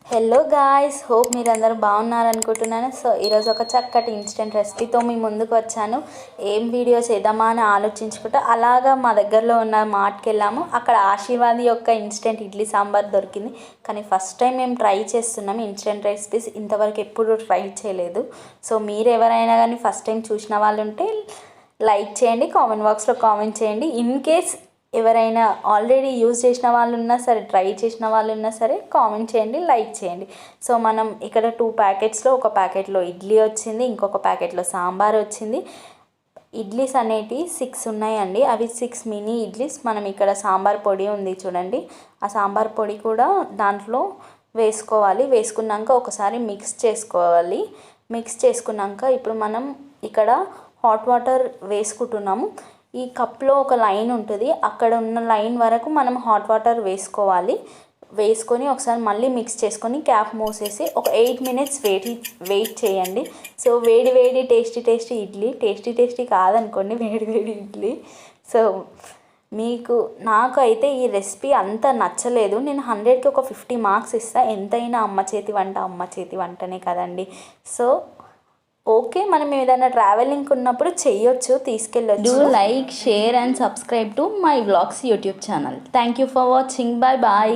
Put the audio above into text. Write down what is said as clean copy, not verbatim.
Hello guys, hope మీరందరూ బాగున్నారనుకుంటున్నాను. So ఈరోజు ఒక చక్కటి ఇన్స్టెంట్ రెసిపీతో మీ ముందుకు వచ్చాను. ఏం వీడియో చేద్దామా అని ఆలోచించుకుంటూ అలాగా మా దగ్గరలో ఉన్న మార్ట్కి వెళ్ళాము. అక్కడ ఆశీర్వాది యొక్క ఇన్స్టెంట్ ఇడ్లీ సాంబార్ దొరికింది. కానీ ఫస్ట్ టైం మేము ట్రై చేస్తున్నాం ఇన్స్టెంట్ రెసిపీస్. ఇంతవరకు ఎప్పుడు ట్రై చేయలేదు. సో మీరు ఎవరైనా కానీ ఫస్ట్ టైం చూసిన వాళ్ళు ఉంటే లైక్ చేయండి, కామెంట్ బాక్స్లో కామెంట్ చేయండి. ఇన్ కేస్ ఎవరైనా ఆల్రెడీ యూజ్ చేసిన వాళ్ళు ఉన్నా సరే, ట్రై చేసిన వాళ్ళు ఉన్నా సరే కామెంట్ చేయండి, లైక్ చేయండి. సో మనం ఇక్కడ 2 ప్యాకెట్స్లో, ఒక ప్యాకెట్లో ఇడ్లీ వచ్చింది, ఇంకొక ప్యాకెట్లో సాంబార్ వచ్చింది. ఇడ్లీస్ అనేటివి 6 ఉన్నాయండి. అవి 6 మినీ ఇడ్లీస్. మనం ఇక్కడ సాంబార్ పొడి ఉంది చూడండి, ఆ సాంబార్ పొడి కూడా దాంట్లో వేసుకోవాలి. వేసుకున్నాక ఒకసారి మిక్స్ చేసుకోవాలి. మిక్స్ చేసుకున్నాక ఇప్పుడు మనం ఇక్కడ హాట్ వాటర్ వేసుకుంటున్నాము. ఈ కప్లో ఒక లైన్ ఉంటుంది, అక్కడ ఉన్న లైన్ వరకు మనం హాట్ వాటర్ వేసుకోవాలి. వేసుకొని ఒకసారి మళ్ళీ మిక్స్ చేసుకొని క్యాప్ మూసేసి ఒక 8 మినిట్స్ వెయిట్ చేయండి. సో వేడి వేడి టేస్టీ ఇడ్లీ, టేస్టీ కాదనుకోండి, వేడి ఇడ్లీ. సో నాకు అయితే ఈ రెసిపీ అంత నచ్చలేదు. నేను 100కి ఒక 50 మార్క్స్ ఇస్తాను. ఎంతైనా అమ్మ చేతి వంటనే కదండి. సో ఓకే, మనం ఏదైనా ట్రావెలింగ్కి ఉన్నప్పుడు చెయ్యొచ్చు, తీసుకెళ్ళొచ్చు. Do like, share and subscribe to my vlogs YouTube channel. Thank you for watching. Bye.